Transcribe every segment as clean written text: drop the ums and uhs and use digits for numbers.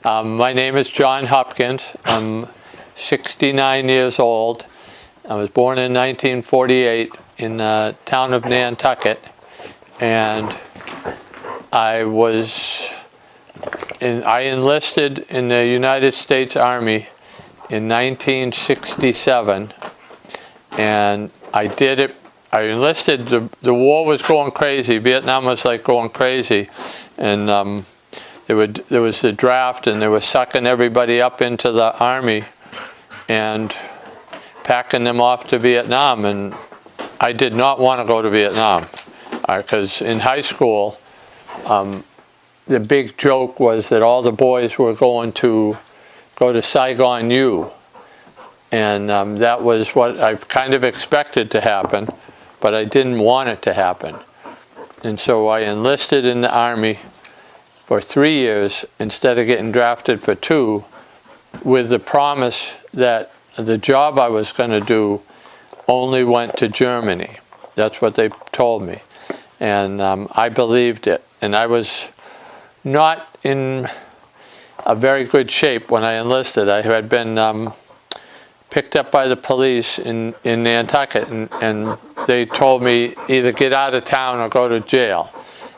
My name is John Hopkins. I'm 69 years old. I was born in 1948 in the town of Nantucket, and I enlisted in the United States Army in 1967, and I did it. I enlisted. The war was going crazy. Vietnam was like going crazy, and there was the draft, and they were sucking everybody up into the Army and packing them off to Vietnam. And I did not want to go to Vietnam because in high school, the big joke was that all the boys were going to go to Saigon U, and that was what I kind of expected to happen, but I didn't want it to happen. And so I enlisted in the Army for 3 years instead of getting drafted for 2, with the promise that the job I was going to do only went to Germany. That's what they told me. And I believed it. And I was not in a very good shape when I enlisted. I had been picked up by the police in Nantucket, and they told me either get out of town or go to jail.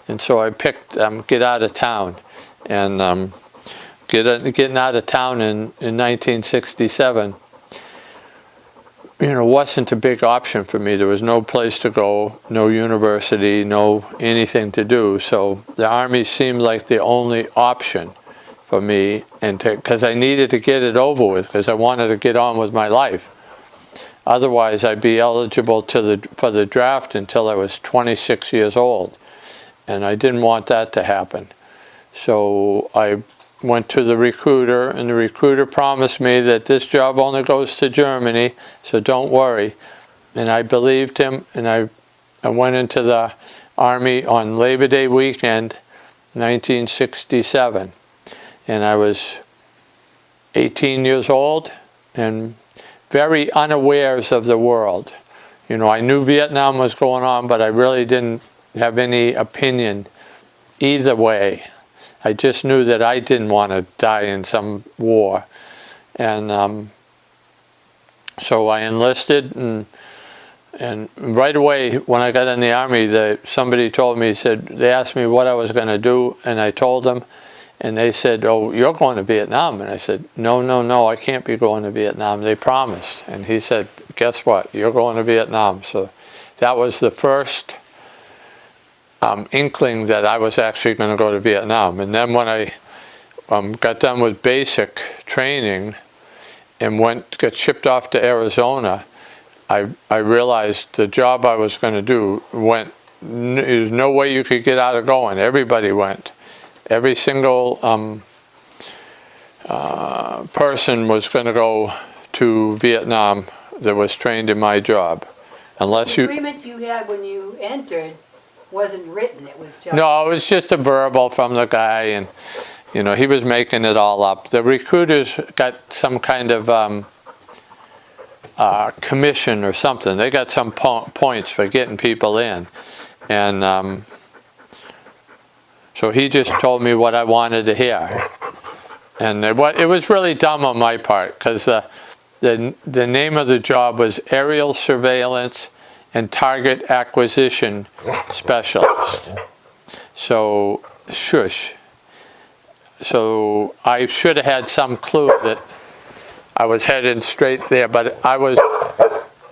And so I picked get out of town. And getting out of town in 1967, wasn't a big option for me. There was no place to go, no university, no anything to do. So the Army seemed like the only option for me, and because I needed to get it over with, because I wanted to get on with my life. Otherwise, I'd be eligible for the draft until I was 26 years old, and I didn't want that to happen. So I went to the recruiter, and the recruiter promised me that this job only goes to Germany, so don't worry. And I believed him, and I went into the Army on Labor Day weekend, 1967. And I was 18 years old and very unawares of the world. I knew Vietnam was going on, but I really didn't have any opinion either way. I just knew that I didn't want to die in some war. And so I enlisted, and right away when I got in the Army, somebody told me, they asked me what I was going to do, and I told them, and they said, "Oh, you're going to Vietnam." And I said, No, I can't be going to Vietnam. They promised. And he said, "Guess what? You're going to Vietnam." So that was the first inkling that I was actually going to go to Vietnam. And then when I got done with basic training and got shipped off to Arizona, I realized the job I was going to do there's no way you could get out of going. Everybody went. Every single person was going to go to Vietnam that was trained in my job. Unless the agreement you had when you entered wasn't written, it was just... No, it was just a verbal from the guy, and he was making it all up. The recruiters got some kind of commission or something. They got some points for getting people in, and so he just told me what I wanted to hear. And it was really dumb on my part, because the name of the job was Aerial Surveillance and Target Acquisition Specialist. So, shush. So I should have had some clue that I was headed straight there, but I was,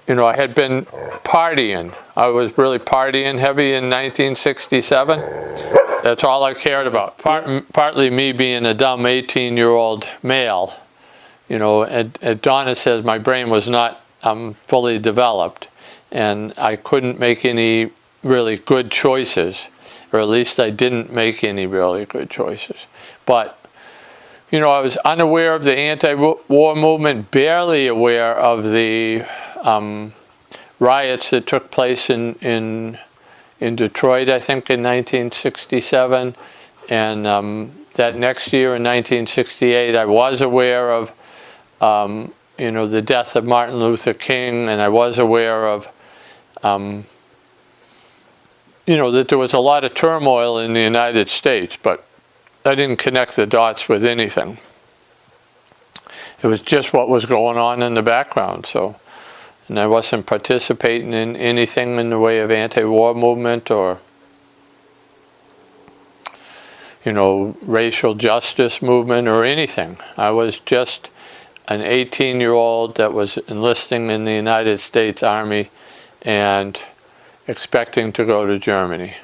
I had been partying. I was really partying heavy in 1967. That's all I cared about. Partly me being a dumb 18-year-old male. As Donna says, my brain was not fully developed, and I couldn't make any really good choices, or at least I didn't make any really good choices. But, I was unaware of the anti-war movement, barely aware of the riots that took place in Detroit, I think, in 1967. And that next year, in 1968, I was aware of, the death of Martin Luther King, and I was aware of, that there was a lot of turmoil in the United States, but didn't connect the dots with anything. It was just what was going on in the background. So, and I wasn't participating in anything in the way of anti-war movement or, you know, racial justice movement or anything. I was just an 18-year-old that was enlisting in the United States Army and expecting to go to Germany.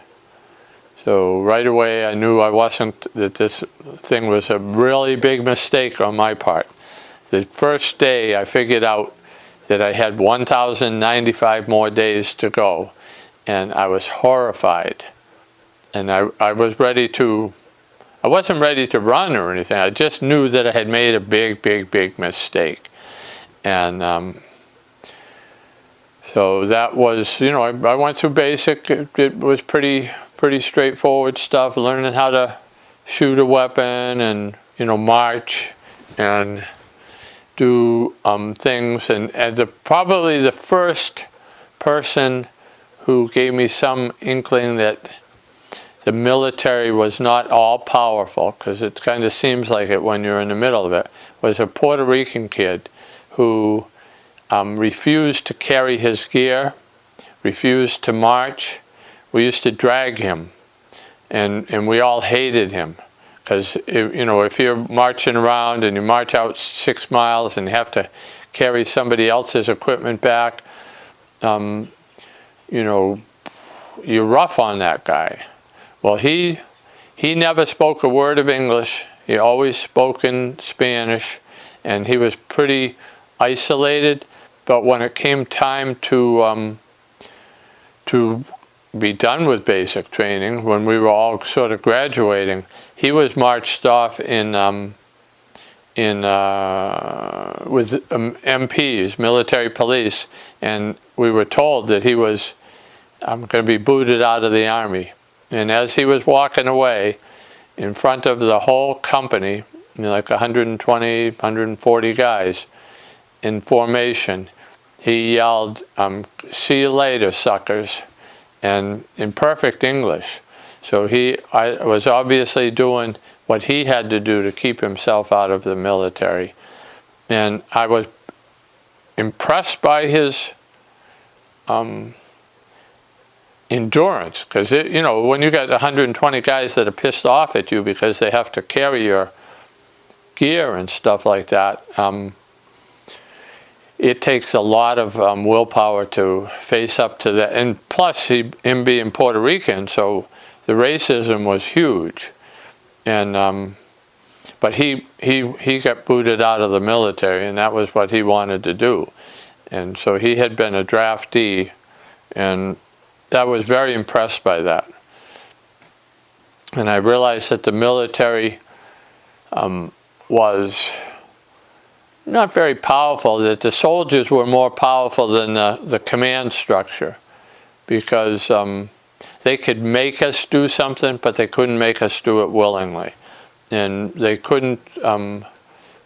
So right away I knew that this thing was a really big mistake on my part. The first day I figured out that I had 1,095 more days to go, and I was horrified. And I wasn't ready to run or anything. I just knew that I had made a big mistake. And so that was, you know, I went through basic. It was pretty straightforward stuff, learning how to shoot a weapon and, you know, march and do things. And probably the first person who gave me some inkling that the military was not all powerful, because it kind of seems like it when you're in the middle of it, was a Puerto Rican kid who refused to carry his gear, refused to march. We used to drag him, and we all hated him, because you know, if you're marching around and you march out 6 miles and you have to carry somebody else's equipment back, you know, you're rough on that guy. Well, he never spoke a word of English. He always spoke in Spanish, and he was pretty isolated. But when it came time to be done with basic training, when we were all sort of graduating, he was marched off with MPs, military police, and we were told that he was going to be booted out of the Army. And as he was walking away, in front of the whole company, you know, like 120, 140 guys in formation, he yelled, "See you later, suckers," and in perfect English. So I was obviously doing what he had to do to keep himself out of the military. And I was impressed by his endurance, because you know, when you got 120 guys that are pissed off at you because they have to carry your gear and stuff like that, it takes a lot of willpower to face up to that. And plus, him being Puerto Rican, so the racism was huge. And but he got booted out of the military, and that was what he wanted to do. And so he had been a draftee, and I was very impressed by that. And I realized that the military was not very powerful, that the soldiers were more powerful than the command structure, because they could make us do something, but they couldn't make us do it willingly. And they couldn't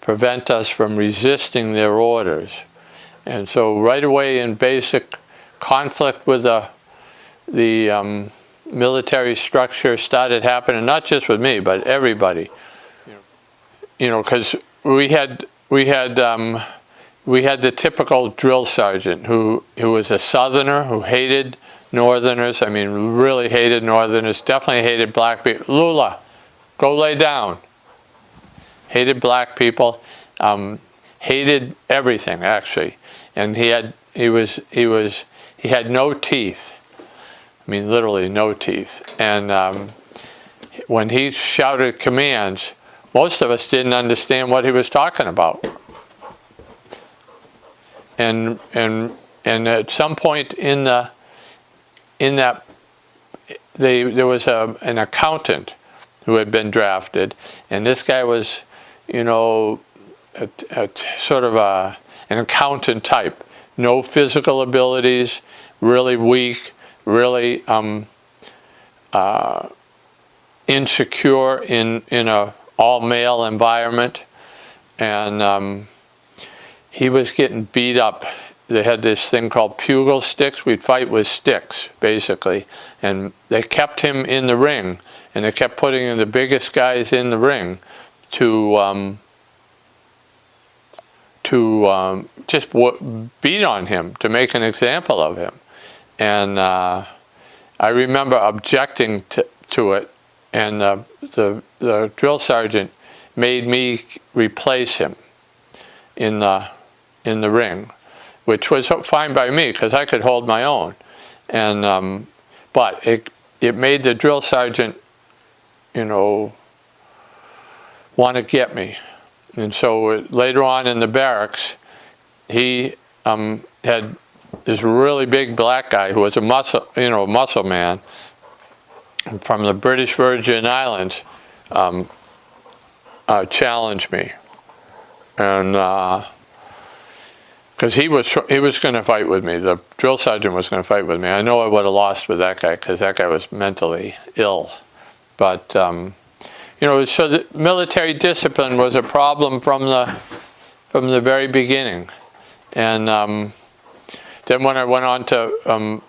prevent us from resisting their orders. And so right away in basic conflict with the military structure started happening, not just with me, but everybody. You know, because we had the typical drill sergeant who was a Southerner who hated Northerners. I mean, really hated Northerners. Definitely hated black people. Lula, go lay down. Hated black people. Hated everything, actually. And he had no teeth. I mean, literally no teeth. And when he shouted commands, most of us didn't understand what he was talking about. And at some point there was an accountant who had been drafted, and this guy was, you know, a sort of an accountant type. No physical abilities, really weak, really insecure in a all-male environment, and he was getting beat up. They had this thing called pugil sticks. We'd fight with sticks, basically, and they kept him in the ring, and they kept putting in the biggest guys in the ring to just beat on him, to make an example of him. And I remember objecting to it, and the drill sergeant made me replace him in the ring, which was fine by me because I could hold my own. And but it made the drill sergeant, want to get me. And so later on in the barracks, he had this really big black guy who was a muscle man from the British Virgin Islands, challenged me, and because he was going to fight with me. The drill sergeant was going to fight with me. I know I would have lost with that guy because that guy was mentally ill, but so the military discipline was a problem from the very beginning. And then when I went on to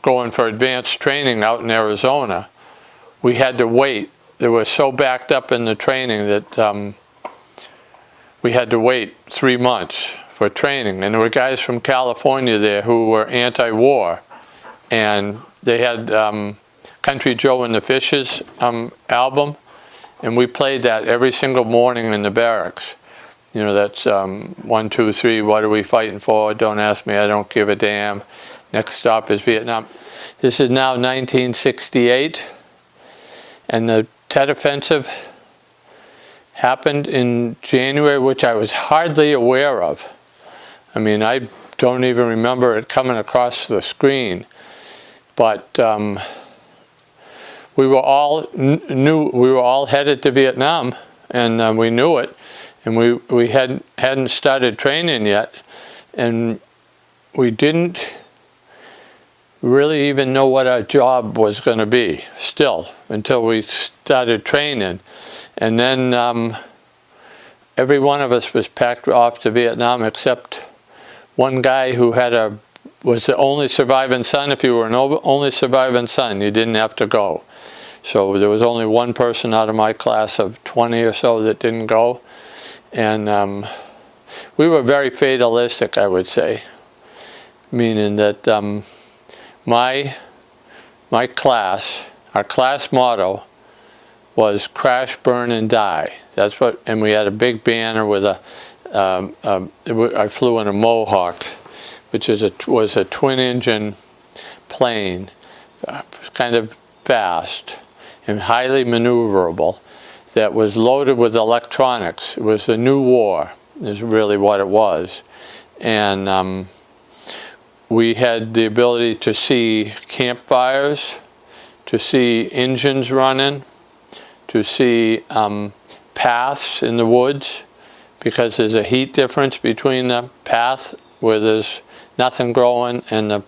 going for advanced training out in Arizona, we had to wait. They were so backed up in the training that we had to wait 3 months for training. And there were guys from California there who were anti-war, and they had Country Joe and the Fishes album, and we played that every single morning in the barracks. That's 1, 2, 3, what are we fighting for? Don't ask me, I don't give a damn. Next stop is Vietnam. This is now 1968, and the Tet Offensive happened in January, which I was hardly aware of. I mean, I don't even remember it coming across the screen, but we were all headed to Vietnam, and we knew it. And we hadn't started training yet, and we didn't really even know what our job was going to be still until we started training. And then every one of us was packed off to Vietnam except one guy who was the only surviving son. If you were an only surviving son, you didn't have to go. So there was only one person out of my class of 20 or so that didn't go. And we were very fatalistic, I would say, meaning that our class motto was crash, burn, and die. That's what, and we had a big banner with I flew in a Mohawk, which was a twin-engine plane, kind of fast and highly maneuverable, that was loaded with electronics. It was a new war, is really what it was. And we had the ability to see campfires, to see engines running, to see paths in the woods, because there's a heat difference between the path where there's nothing growing and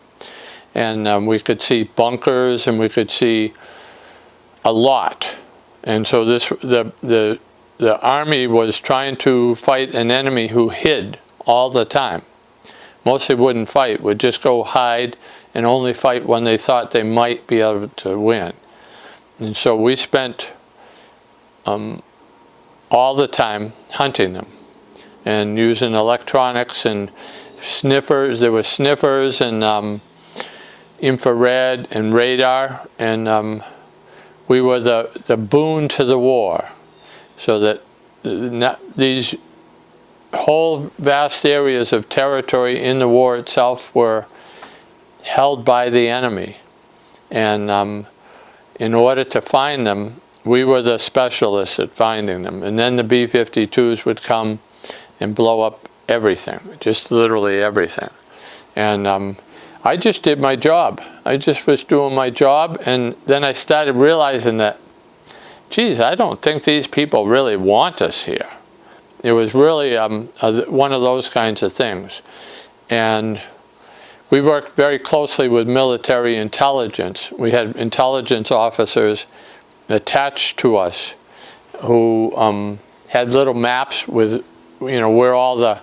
we could see bunkers, and we could see a lot. And so the army was trying to fight an enemy who hid all the time. Mostly wouldn't fight, would just go hide and only fight when they thought they might be able to win. And so we spent all the time hunting them and using electronics and sniffers. There were sniffers and infrared and radar, and we were the boon to the war, so that these whole vast areas of territory in the war itself were held by the enemy. And in order to find them, we were the specialists at finding them. And then the B-52s would come and blow up everything, just literally everything. And I just did my job. I just was doing my job, and then I started realizing that, geez, I don't think these people really want us here. It was really one of those kinds of things. And we worked very closely with military intelligence. We had intelligence officers attached to us who had little maps with, where all the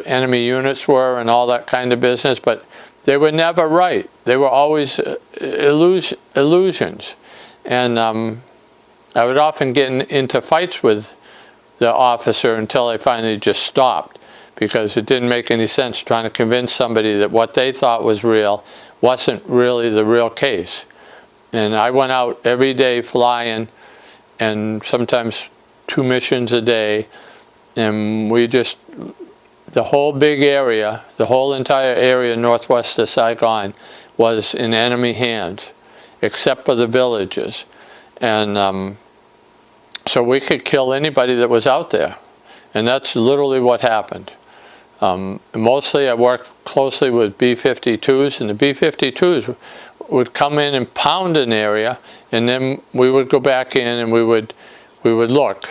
enemy units were and all that kind of business, but they were never right. They were always illusions. And I would often get into fights with the officer until I finally just stopped, because it didn't make any sense trying to convince somebody that what they thought was real wasn't really the real case. And I went out every day flying, and sometimes 2 missions a day, and the whole big area, the whole entire area northwest of Saigon was in enemy hands, except for the villages. And so we could kill anybody that was out there. And that's literally what happened. Mostly I worked closely with B-52s, and the B-52s would come in and pound an area, and then we would go back in and we would look.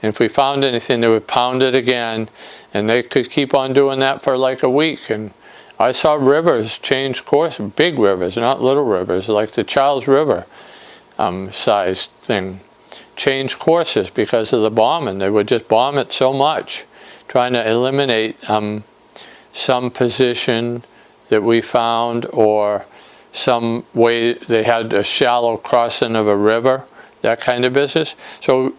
And if we found anything, they would pound it again, and they could keep on doing that for like a week. And I saw rivers change course, big rivers, not little rivers, like the Charles River sized thing, change courses because of the bombing. They would just bomb it so much, trying to eliminate some position that we found, or some way they had a shallow crossing of a river, that kind of business. So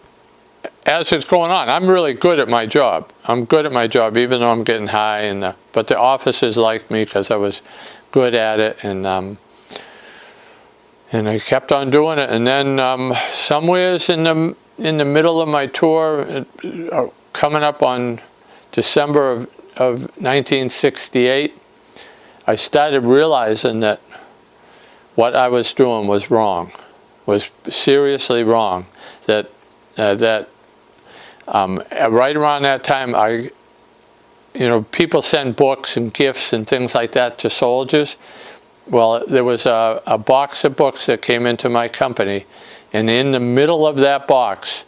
as it's going on, I'm really good at my job. I'm good at my job, even though I'm getting high. But the officers liked me because I was good at it, and I kept on doing it. And then somewheres in the middle of my tour, coming up on December of 1968, I started realizing that what I was doing was wrong, was seriously wrong. That right around that time, people send books and gifts and things like that to soldiers. Well, there was a box of books that came into my company, and in the middle of that box,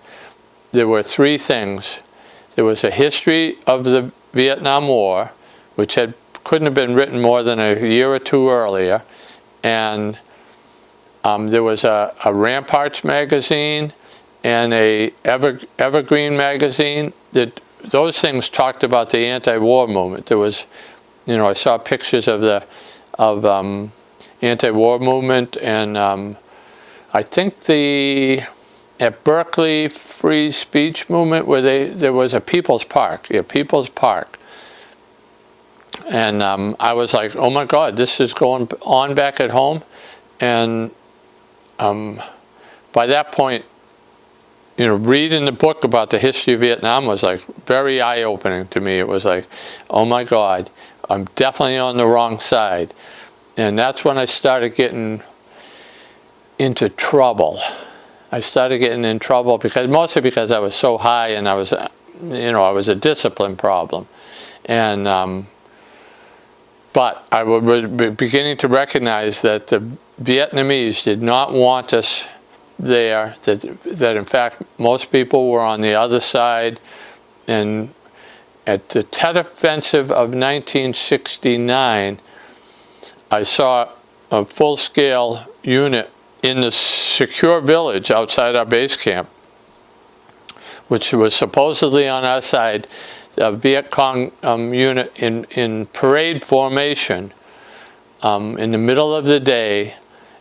there were 3 things. There was a history of the Vietnam War, which couldn't have been written more than a year or 2 earlier, and there was a Ramparts magazine and a Evergreen magazine. Those things talked about the anti-war movement. There was, I saw pictures of the anti-war movement, and I think at Berkeley free speech movement, where there was a People's Park, People's Park. And I was like, oh my God, this is going on back at home. And by that point, reading the book about the history of Vietnam was like very eye-opening to me. It was like, oh my God, I'm definitely on the wrong side. And that's when I started getting into trouble. I started getting in trouble mostly because I was so high, and I was a discipline problem. And but I was beginning to recognize that the Vietnamese did not want us there, that in fact most people were on the other side. And at the Tet Offensive of 1969, I saw a full-scale unit in the secure village outside our base camp, which was supposedly on our side, a Viet Cong unit in parade formation in the middle of the day.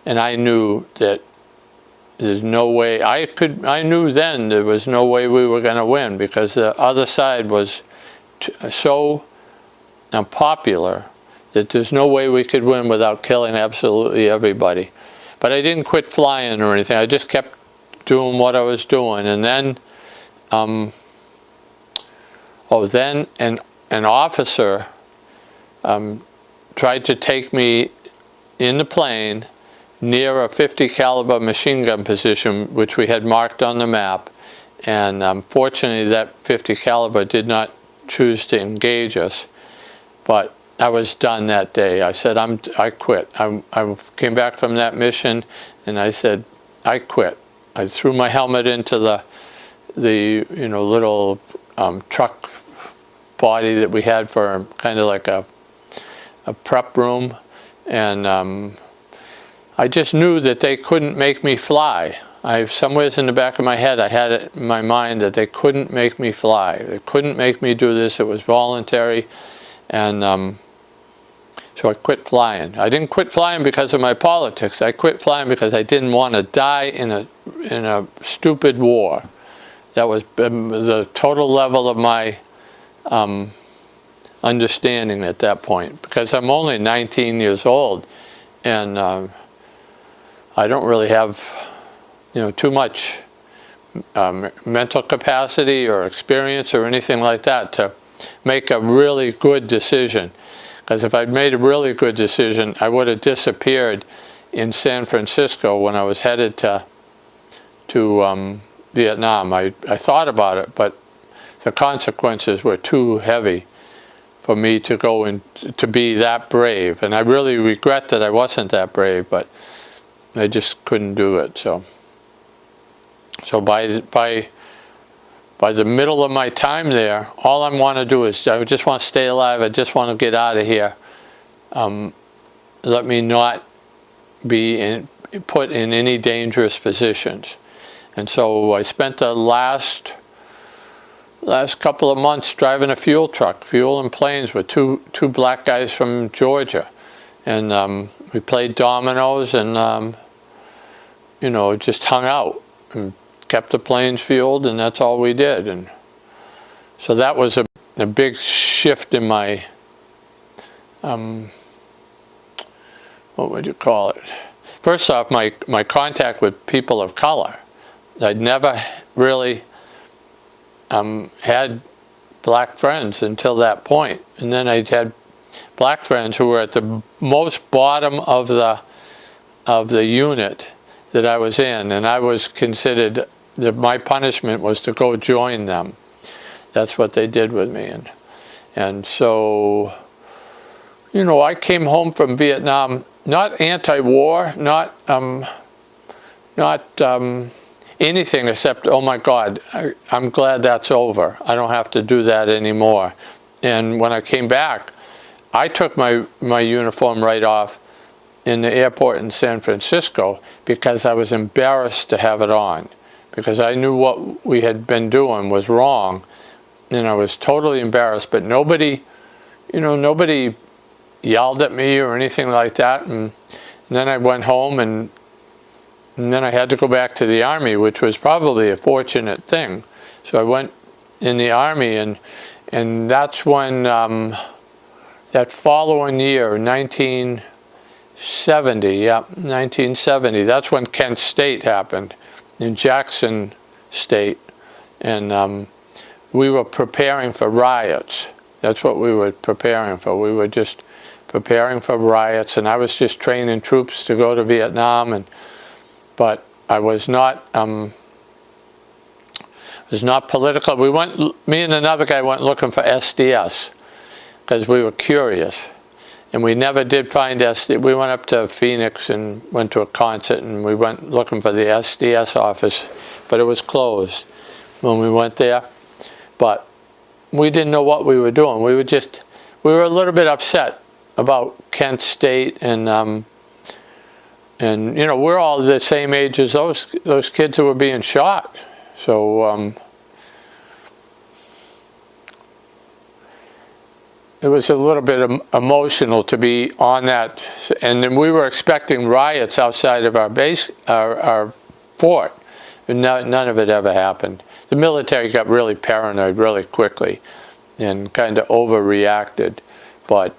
And I knew that there's no way I knew then there was no way we were going to win, because the other side was so unpopular that there's no way we could win without killing absolutely everybody. But I didn't quit flying or anything. I just kept doing what I was doing. And then then an officer tried to take me in the plane near a .50 caliber machine gun position, which we had marked on the map. And fortunately, that .50 caliber did not choose to engage us. But I was done that day. I said, I quit. I came back from that mission, and I said, I quit. I threw my helmet into the little truck body that we had for kind of like a prep room, and I just knew that they couldn't make me fly. Somewhere in the back of my head, I had it in my mind that they couldn't make me fly. They couldn't make me do this. It was voluntary. And So I quit flying. I didn't quit flying because of my politics. I quit flying because I didn't want to die in a stupid war. That was the total level of my understanding at that point, because I'm only 19 years old, and I don't really have, too much mental capacity or experience or anything like that to make a really good decision. Because if I'd made a really good decision, I would have disappeared in San Francisco when I was headed to Vietnam. I thought about it, but the consequences were too heavy for me to go and to be that brave. And I really regret that I wasn't that brave, but I just couldn't do it. So by the middle of my time there, all I want to do is, I just want to stay alive. I just want to get out of here. Let me not be put in any dangerous positions. And so I spent the last couple of months driving a fuel truck, fuel and planes, with two black guys from Georgia. And we played dominoes and, just hung out and kept the planes fueled, and that's all we did. And so that was a big shift in my, what would you call it? First off, my contact with people of color. I'd never really had black friends until that point. And then I had black friends who were at the most bottom of the unit that I was in, and I was considered that my punishment was to go join them. That's what they did with me. And so, I came home from Vietnam, not anti-war, not anything except, oh my God, I'm glad that's over. I don't have to do that anymore. And when I came back, I took my uniform right off in the airport in San Francisco because I was embarrassed to have it on, because I knew what we had been doing was wrong, and I was totally embarrassed. But nobody yelled at me or anything like that. And then I went home, and then I had to go back to the Army, which was probably a fortunate thing. So I went in the Army, and that's when that following year, 1970, that's when Kent State happened, in Jackson State. And we were preparing for riots. That's what we were preparing for. We were just preparing for riots, and I was just training troops to go to Vietnam. But I was not political. Me and another guy went looking for SDS because we were curious. And we never did find SDS. We went up to Phoenix and went to a concert, and we went looking for the SDS office, but it was closed when we went there. But we didn't know what we were doing. We were a little bit upset about Kent State, and we're all the same age as those kids who were being shot. So it was a little bit emotional to be on that. And then we were expecting riots outside of our base, our fort. And none of it ever happened. The military got really paranoid really quickly and kind of overreacted. But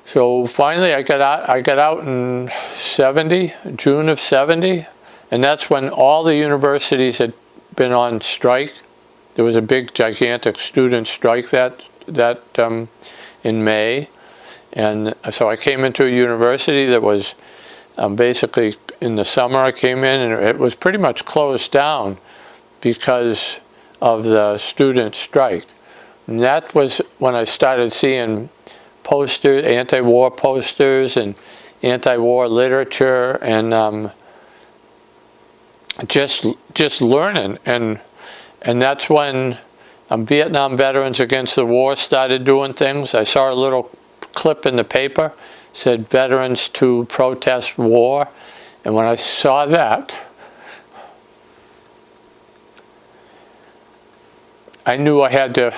so finally I got out in June of 70, and that's when all the universities had been on strike. There was a big, gigantic student strike that in May. And so I came into a university that was basically, in the summer I came in, and it was pretty much closed down because of the student strike. And that was when I started seeing posters, anti-war posters and anti-war literature, and just learning. And that's when Vietnam Veterans Against the War started doing things. I saw a little clip in the paper, said veterans to protest war. And when I saw that, I knew I had to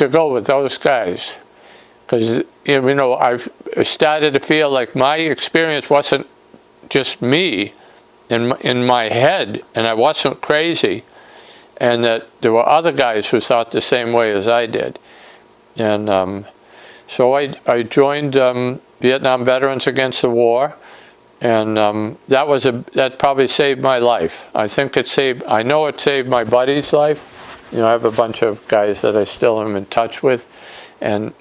go with those guys. because I've started to feel like my experience wasn't just me in my head, and I wasn't crazy, and that there were other guys who thought the same way as I did. And so I joined Vietnam Veterans Against the War, and that probably saved my life. I know it saved my buddy's life. I have a bunch of guys that I still am in touch with, and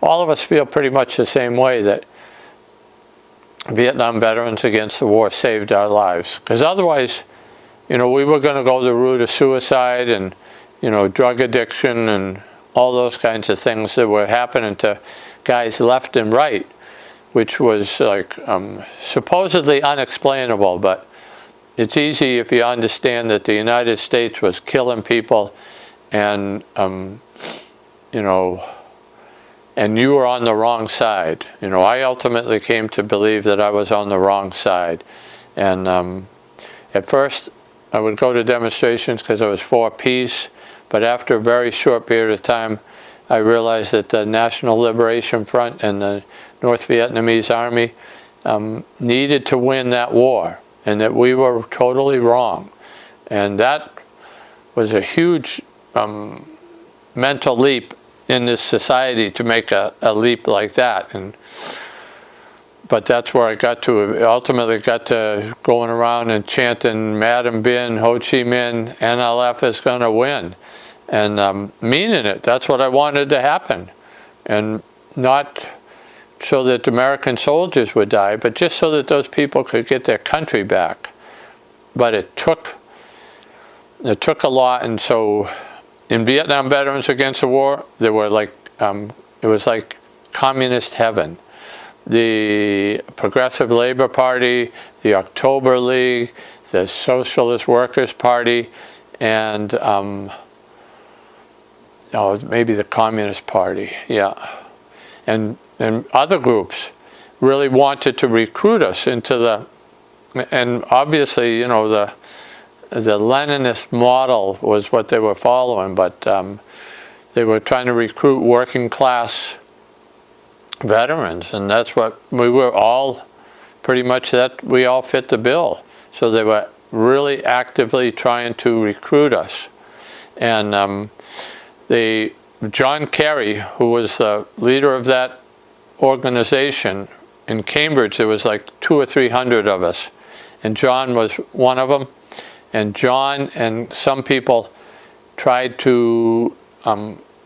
all of us feel pretty much the same way, that Vietnam Veterans Against the War saved our lives. Because otherwise, we were going to go the route of suicide and, drug addiction and all those kinds of things that were happening to guys left and right, which was like supposedly unexplainable. But it's easy if you understand that the United States was killing people, and and you were on the wrong side. I ultimately came to believe that I was on the wrong side. And at first, I would go to demonstrations because I was for peace. But after a very short period of time, I realized that the National Liberation Front and the North Vietnamese Army needed to win that war, and that we were totally wrong. And that was a huge mental leap in this society, to make a leap like that. But that's where I got to. Ultimately got to going around and chanting Madam Bin, Ho Chi Minh, NLF is going to win. And meaning it. That's what I wanted to happen. And not so that American soldiers would die, but just so that those people could get their country back. But it took a lot. And so in Vietnam Veterans Against the War, there were it was like communist heaven. The Progressive Labor Party, the October League, the Socialist Workers' Party, and maybe the Communist Party, yeah. And other groups really wanted to recruit us into and obviously, the Leninist model was what they were following, but they were trying to recruit working class veterans, and that's what we were all, pretty much that we all fit the bill. So they were really actively trying to recruit us. And John Kerry, who was the leader of that organization in Cambridge, there was like 200 or 300 of us, and John was one of them. And John and some people tried to,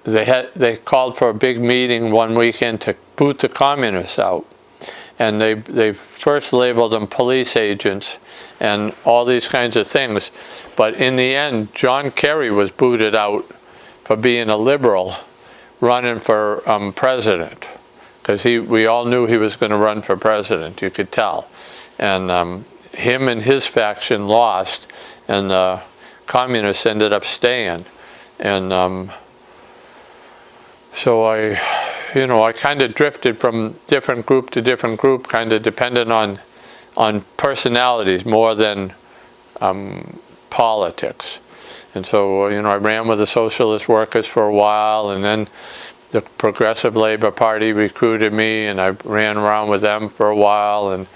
they called for a big meeting one weekend to boot the communists out. And they first labeled them police agents and all these kinds of things. But in the end, John Kerry was booted out for being a liberal running for president. Because we all knew he was going to run for president, you could tell. And him and his faction lost, and the communists ended up staying. And so I kind of drifted from different group to different group, kind of dependent on personalities more than politics. And so, I ran with the Socialist Workers for a while, and then the Progressive Labor Party recruited me, and I ran around with them for a while, and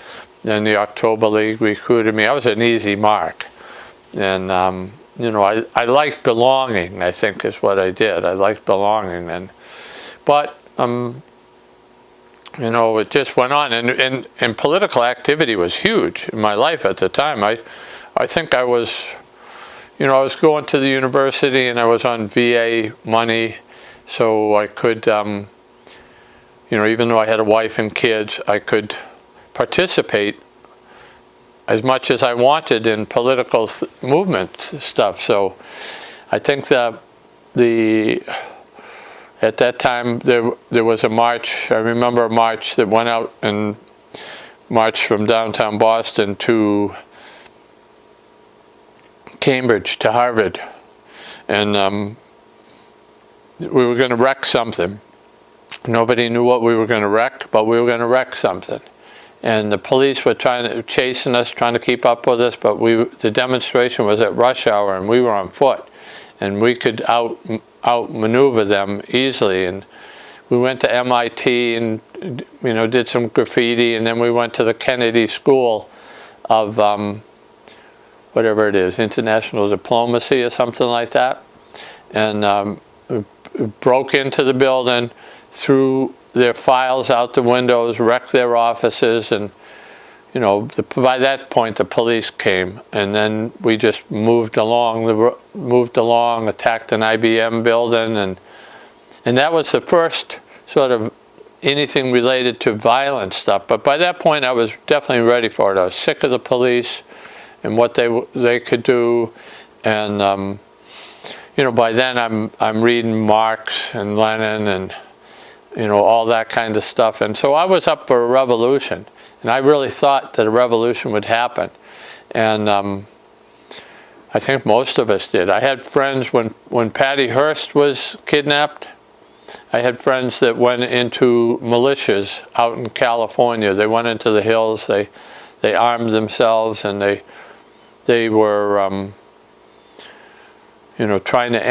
then the October League recruited me. I was an easy mark. And, I liked belonging, I think is what I did. I liked belonging. But it just went on. And political activity was huge in my life at the time. I think I was, I was going to the university, and I was on VA money. So I could, even though I had a wife and kids, I could participate as much as I wanted in political movement stuff. So I think that at that time there was a march. I remember a march that went out and marched from downtown Boston to Cambridge to Harvard, and we were going to wreck something. Nobody knew what we were going to wreck, but we were going to wreck something. And the police were chasing us, trying to keep up with us, but the demonstration was at rush hour, and we were on foot. And we could outmaneuver them easily. And we went to MIT and, you know, did some graffiti, and then we went to the Kennedy School of whatever it is, international diplomacy or something like that, and we broke into the building, threw their files out the windows, wrecked their offices, and you know, by that point the police came, and then we just moved along, attacked an IBM building, and that was the first sort of anything related to violent stuff. But by that point I was definitely ready for it. I was sick of the police and what they could do, and you know, by then I'm reading Marx and Lenin and, you know, all that kind of stuff, and so I was up for a revolution, and I really thought that a revolution would happen, and I think most of us did. I had friends when Patty Hearst was kidnapped. I had friends that went into militias out in California. They went into the hills. They armed themselves, and they were you know, trying to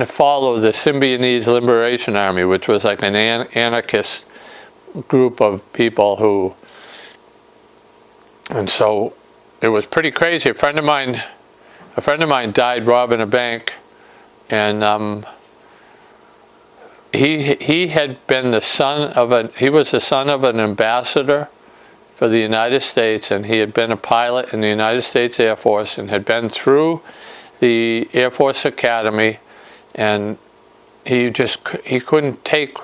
follow the Symbionese Liberation Army, which was like an anarchist group of people who, and so it was pretty crazy. A friend of mine died robbing a bank, and he had been the son of an ambassador for the United States, and he had been a pilot in the United States Air Force and had been through the Air Force Academy, and he couldn't take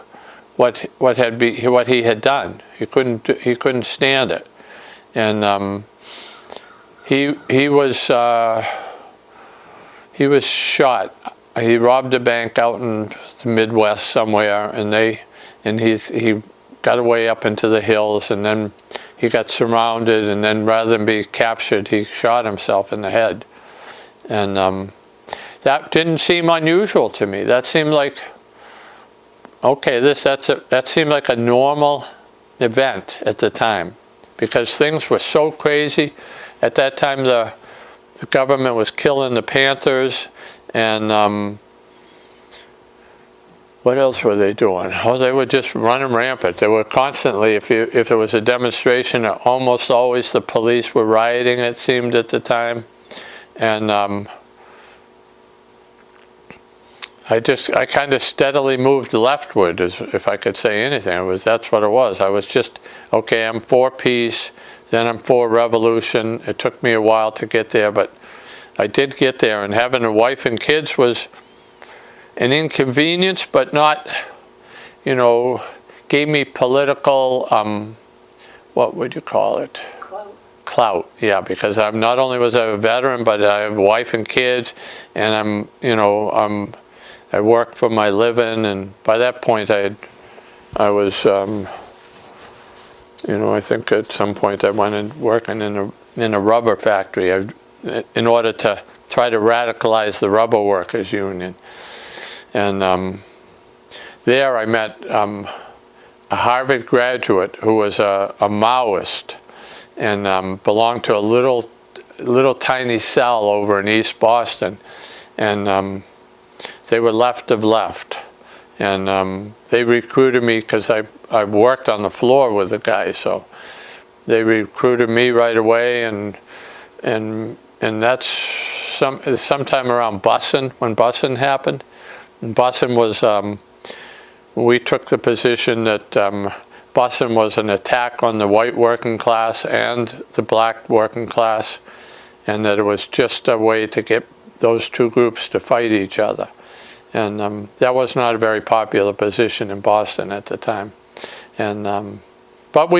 what he had done. He couldn't stand it, and he was shot. He robbed a bank out in the Midwest somewhere, and he got away up into the hills, and then he got surrounded, and then rather than be captured, he shot himself in the head. And that didn't seem unusual to me. That seemed like, okay, that seemed like a normal event at the time, because things were so crazy. At that time, the government was killing the Panthers, and what else were they doing? Oh, they were just running rampant. They were constantly, if there was a demonstration, almost always the police were rioting, it seemed at the time. And I kind of steadily moved leftward, as if I could say anything. That's what it was. I was just, okay, I'm for peace, then I'm for revolution. It took me a while to get there, but I did get there, and having a wife and kids was an inconvenience, but not, you know, gave me political, what would you call it? Clout. Yeah, because I'm not only was I a veteran, but I have a wife and kids, and I worked for my living, and by that point I was, you know, I think at some point I went in working in a rubber factory in order to try to radicalize the rubber workers union. And there I met a Harvard graduate who was a Maoist, and belonged to a little tiny cell over in East Boston, and they were left of left, and they recruited me because I worked on the floor with the guys, so they recruited me right away, and that's sometime around busing, when busing happened. And busing was, we took the position that busing was an attack on the white working class and the black working class, and that it was just a way to get those two groups to fight each other. And that was not a very popular position in Boston at the time. And but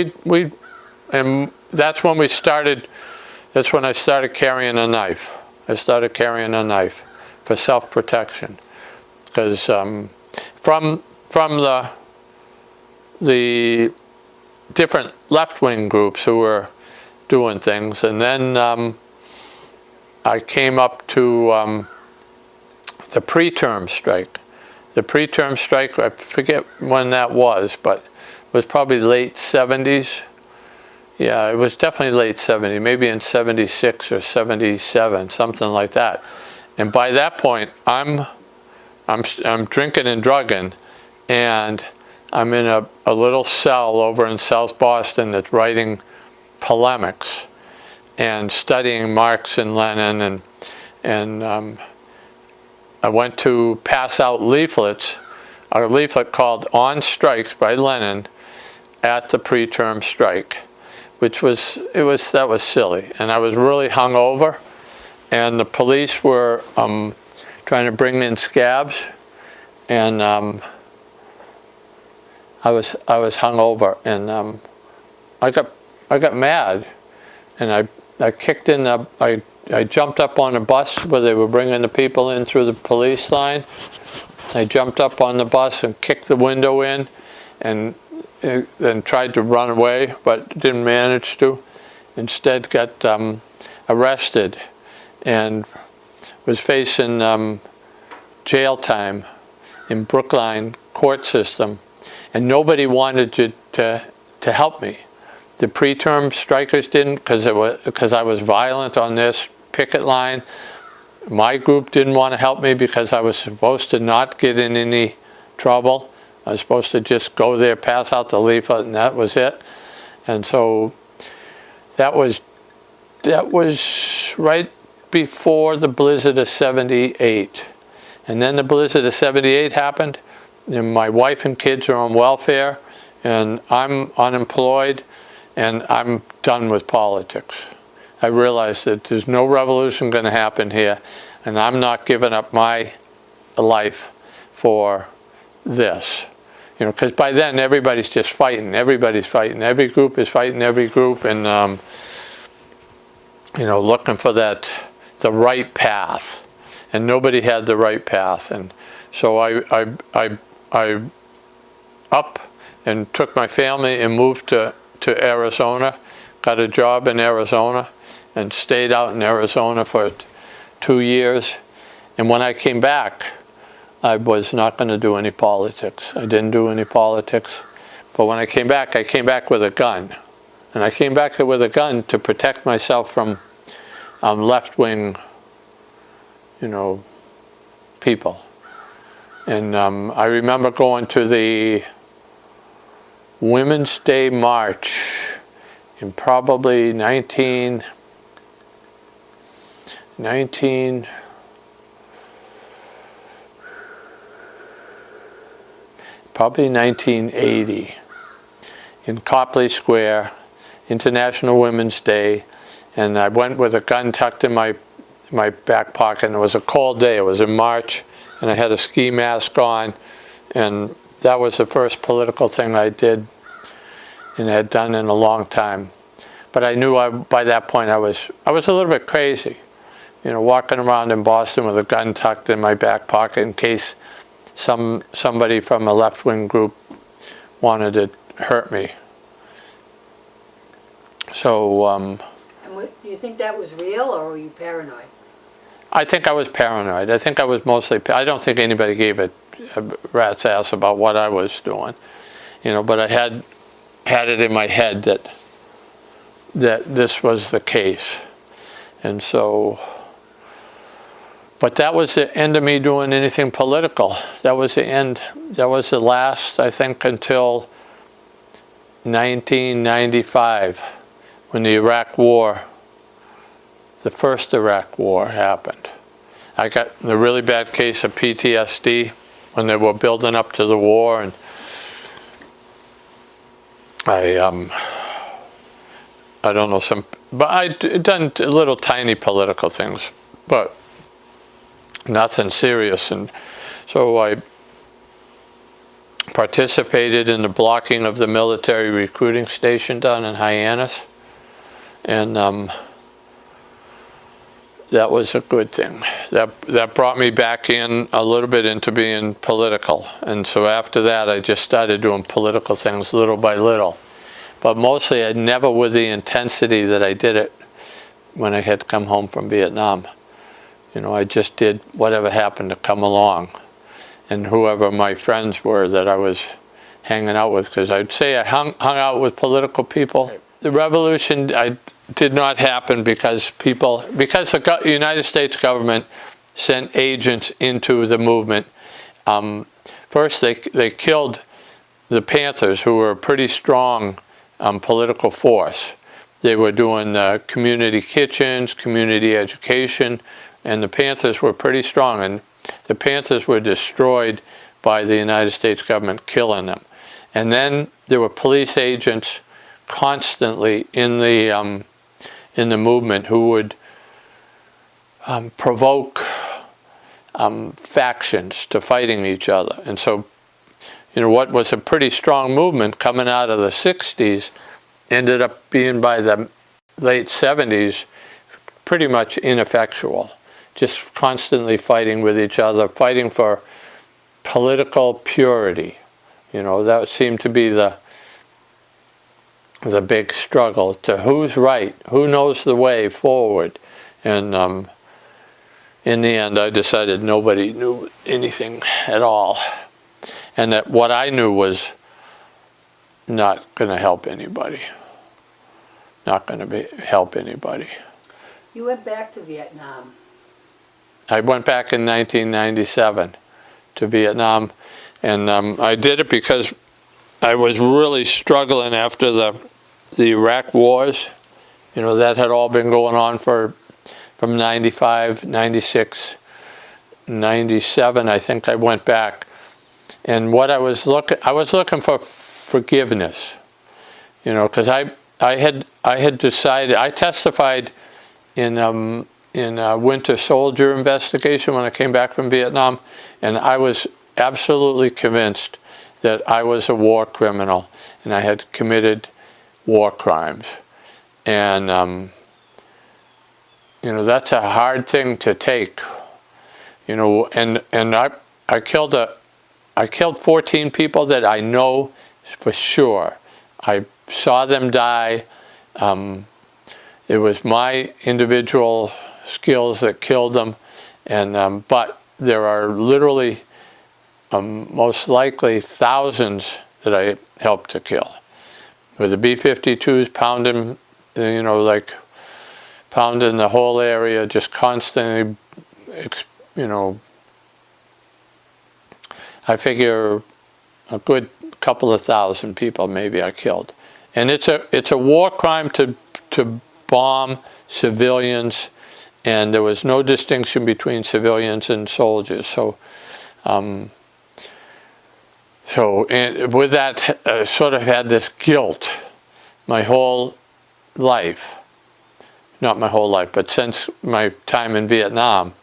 and that's when I started carrying a knife. I started carrying a knife for self-protection, because from the different left-wing groups who were doing things, and then I came up to the preterm strike. The preterm strike, I forget when that was, but it was probably late 70s. Yeah, it was definitely late 70s, maybe in 76 or 77, something like that. And by that point, I'm I'm drinking and drugging, and I'm in a little cell over in South Boston that's writing polemics and studying Marx and Lenin, and I went to pass out leaflets, a leaflet called "On Strikes" by Lenin at the preterm strike, which was that was silly, and I was really hungover, and the police were trying to bring in scabs, and I was hungover, and I got mad, and I kicked in I jumped up on a bus where they were bringing the people in through the police line. I jumped up on the bus and kicked the window in, and tried to run away, but didn't manage to. Instead got arrested and was facing jail time in Brookline court system, and nobody wanted to help me. The preterm strikers didn't, because I was violent on this picket line. My group didn't want to help me because I was supposed to not get in any trouble. I was supposed to just go there, pass out the leaflet, and that was it. And so that was right before the blizzard of '78. And then the blizzard of '78 happened, and my wife and kids are on welfare, and I'm unemployed, and I'm done with politics. I realized that there's no revolution going to happen here, and I'm not giving up my life for this. You know, because by then everybody's just fighting. Everybody's fighting. Every group is fighting every group, and you know, looking for the right path, and nobody had the right path. And so I up and took my family and moved to Arizona, got a job in Arizona, and stayed out in Arizona for 2 years. And when I came back, I was not going to do any politics. I didn't do any politics. But when I came back with a gun. And I came back with a gun to protect myself from left-wing, you know, people. And I remember going to the Women's Day March in probably 1980, in Copley Square, International Women's Day, and I went with a gun tucked in my back pocket, and it was a cold day. It was in March, and I had a ski mask on, and that was the first political thing I did and had done in a long time. But I knew by that point I was a little bit crazy, you know, walking around in Boston with a gun tucked in my back pocket in case somebody from a left-wing group wanted to hurt me. So And do you think that was real, or were you paranoid? I think I was paranoid. I think I was mostly. I don't think anybody gave a rat's ass about what I was doing, you know. But I had it in my head that this was the case, and so. But that was the end of me doing anything political. That was the end. That was the last, I think, until 1995, when the Iraq War, the first Iraq War happened. I got a really bad case of PTSD when they were building up to the war, and I don't know, but I'd done little tiny political things, but nothing serious. And so I participated in the blocking of the military recruiting station down in Hyannis, and that was a good thing. That brought me back in a little bit into being political. And so after that, I just started doing political things little by little. But mostly, I never with the intensity that I did it when I had come home from Vietnam. You know, I just did whatever happened to come along, and whoever my friends were that I was hanging out with, because I'd say I hung out with political people. The revolution did not happen because the United States government sent agents into the movement First, they killed the Panthers, who were a pretty strong political force. They were doing community kitchens, community education, and the Panthers were pretty strong. And the Panthers were destroyed by the United States government killing them. And then there were police agents constantly in the movement who would provoke factions to fighting each other. And so, what was a pretty strong movement coming out of the 60s ended up being, by the late 70s, pretty much ineffectual. Just constantly fighting with each other, fighting for political purity. That seemed to be the big struggle, to who's right, who knows the way forward. And in the end, I decided nobody knew anything at all, and that what I knew was not going to help anybody. Not going to help anybody. You went back to Vietnam. I went back in 1997 to Vietnam, and I did it because I was really struggling after the Iraq wars. That had all been going on from 95, 96, 97, I think I went back. And what I was looking for forgiveness, because I had decided. I testified in a Winter Soldier investigation when I came back from Vietnam, and I was absolutely convinced that I was a war criminal and I had committed war crimes. And that's a hard thing to take. And I killed 14 people that I know for sure. I saw them die. It was my individual skills that killed them, and but there are literally, most likely, thousands that I helped to kill. With the B-52s pounding, pounding the whole area, just constantly, I figure a good couple of thousand people maybe I killed. And it's a war crime to bomb civilians, and there was no distinction between civilians and soldiers. So and with that, I sort of had this guilt my whole life. Not my whole life, but since my time in Vietnam,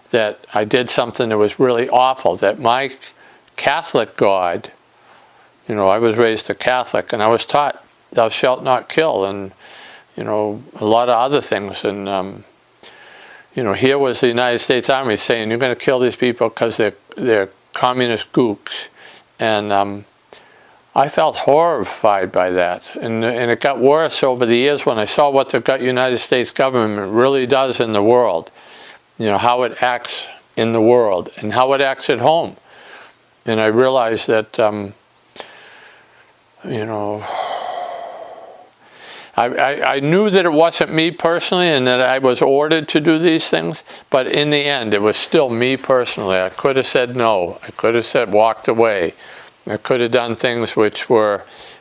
that I did something that was really awful, that my Catholic God, I was raised a Catholic, and I was taught, thou shalt not kill, and, a lot of other things. And, here was the United States Army saying, you're going to kill these people because they're communist gooks. And I felt horrified by that. And it got worse over the years when I saw what the United States government really does in the world. How it acts in the world and how it acts at home. And I realized that, I knew that it wasn't me personally and that I was ordered to do these things, but in the end, it was still me personally. I could have said no. I could have walked away. I could have done things which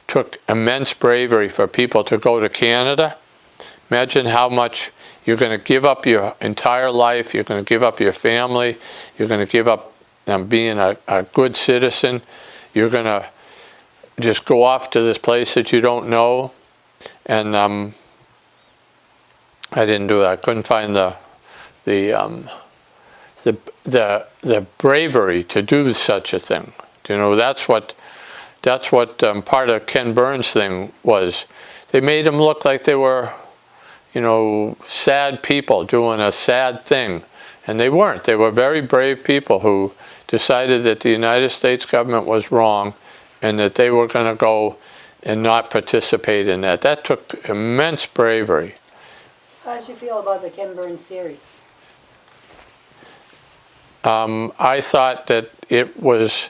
took immense bravery for people to go to Canada. Imagine how much you're going to give up your entire life. You're going to give up your family. You're going to give up being a good citizen. You're going to just go off to this place that you don't know. And I didn't do that. I couldn't find the bravery to do such a thing. That's what part of Ken Burns' thing was. They made them look like they were, sad people doing a sad thing. And they weren't. They were very brave people who decided that the United States government was wrong and that they were going to go and not participate in that. That took immense bravery. How did you feel about the Ken Burns series? I thought that it was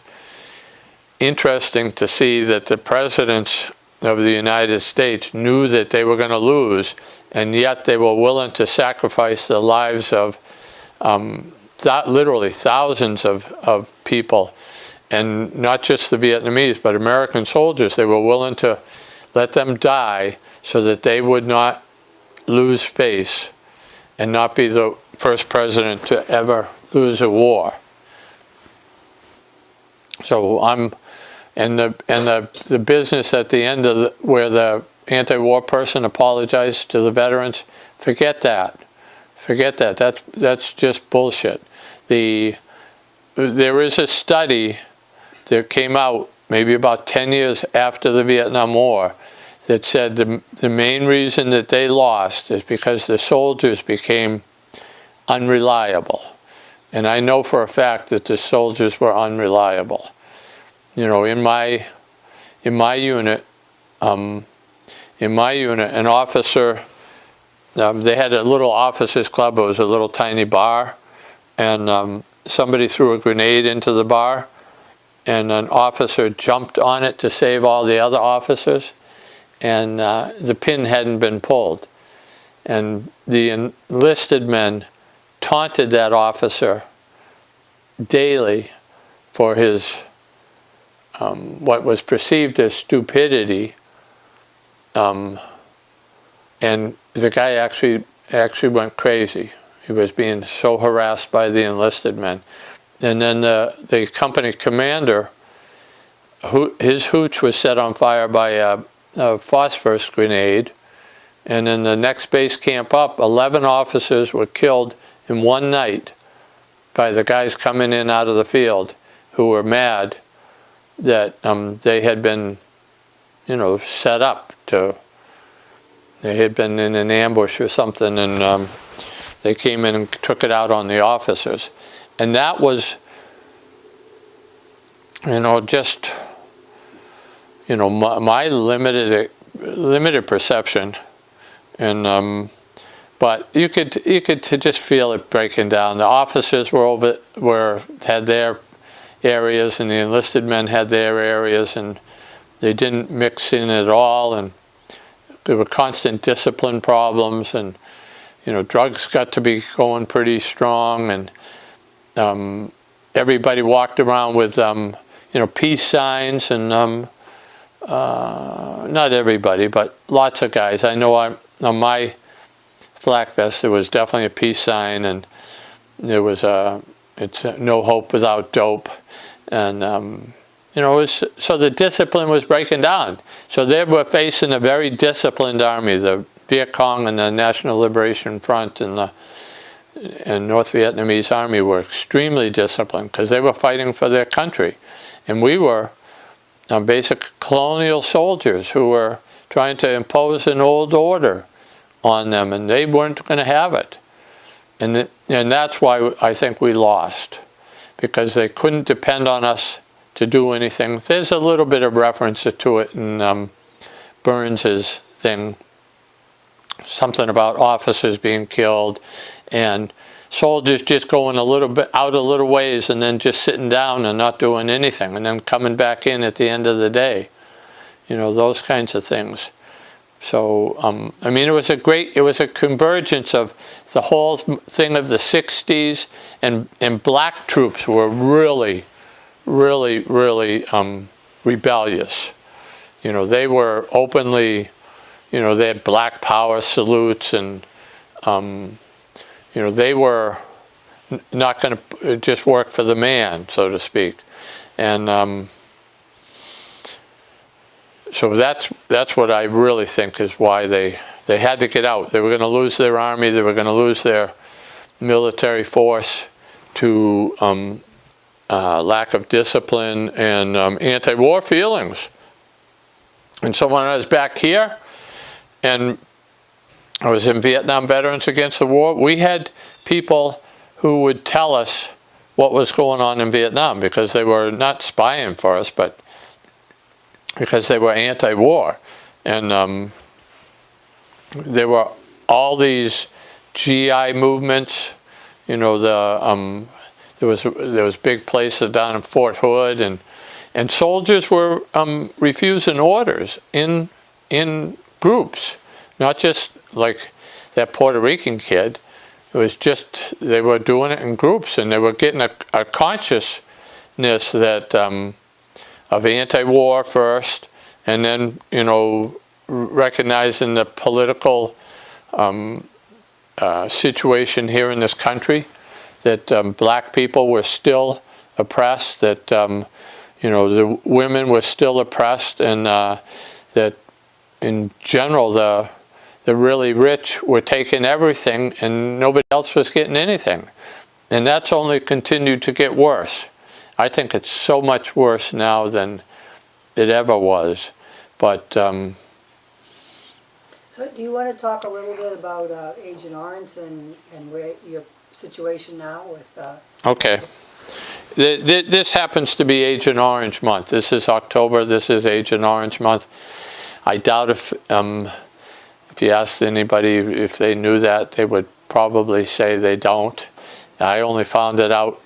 interesting to see that the presidents of the United States knew that they were going to lose, and yet they were willing to sacrifice the lives of literally thousands of people, and not just the Vietnamese, but American soldiers. They were willing to let them die so that they would not lose face and not be the first president to ever lose a war. So I'm, and the business at the end of where the anti-war person apologized to the veterans, forget that. Forget that. That's just bullshit. There is a study that came out maybe about 10 years after the Vietnam War that said the main reason that they lost is because the soldiers became unreliable. And I know for a fact that the soldiers were unreliable. You know, in my unit, an officer, they had a little officers club. It was a little tiny bar, and somebody threw a grenade into the bar, and an officer jumped on it to save all the other officers, and the pin hadn't been pulled. And the enlisted men taunted that officer daily for his what was perceived as stupidity, and the guy actually went crazy. He was being so harassed by the enlisted men. And then the company commander, his hooch was set on fire by a phosphorus grenade, and in the next base camp up, 11 officers were killed in one night by the guys coming in out of the field who were mad that they had been, you know, set up to, they had been in an ambush or something, and they came in and took it out on the officers. And that was, you know, just, you know, my limited perception, and but you could just feel it breaking down. The officers had their areas, and the enlisted men had their areas, and they didn't mix in at all, and there were constant discipline problems, and you know, drugs got to be going pretty strong, and everybody walked around with you know, peace signs, and not everybody, but lots of guys. I know on my flak vest there was definitely a peace sign, and there was it's no hope without dope, and you know, so the discipline was breaking down. So they were facing a very disciplined army. The Viet Cong and the National Liberation Front and North Vietnamese Army were extremely disciplined because they were fighting for their country, and we were basic colonial soldiers who were trying to impose an old order on them, and they weren't going to have it. And that's why I think we lost, because they couldn't depend on us to do anything. There's a little bit of reference to it in Burns's thing, something about officers being killed and soldiers just going a little bit out a little ways and then just sitting down and not doing anything, and then coming back in at the end of the day. You know, those kinds of things. So, I mean, it was a convergence of the whole thing of the 60s, and black troops were really, really, really rebellious. You know, they were openly, you know, they had black power salutes, and, you know, they were not going to just work for the man, so to speak. And so that's what I really think is why they had to get out. They were going to lose their army. They were going to lose their military force to lack of discipline and anti-war feelings. And so when I was back here, and I was in Vietnam Veterans Against the War, we had people who would tell us what was going on in Vietnam, because they were not spying for us, but because they were anti-war. And there were all these GI movements. You know, there was big places down in Fort Hood, and soldiers were refusing orders in groups, not just like that Puerto Rican kid. It was just, they were doing it in groups, and they were getting a conscious that of anti-war first, and then, you know, recognizing the political situation here in this country, that black people were still oppressed, that you know, the women were still oppressed, and that in general the really rich were taking everything and nobody else was getting anything. And that's only continued to get worse. I think it's so much worse now than it ever was. But so do you want to talk a little bit about Agent Orange and where your situation now with okay. This happens to be Agent Orange month. This is October. This is Agent Orange month. I doubt if you asked anybody if they knew that, they would probably say they don't. I only found it out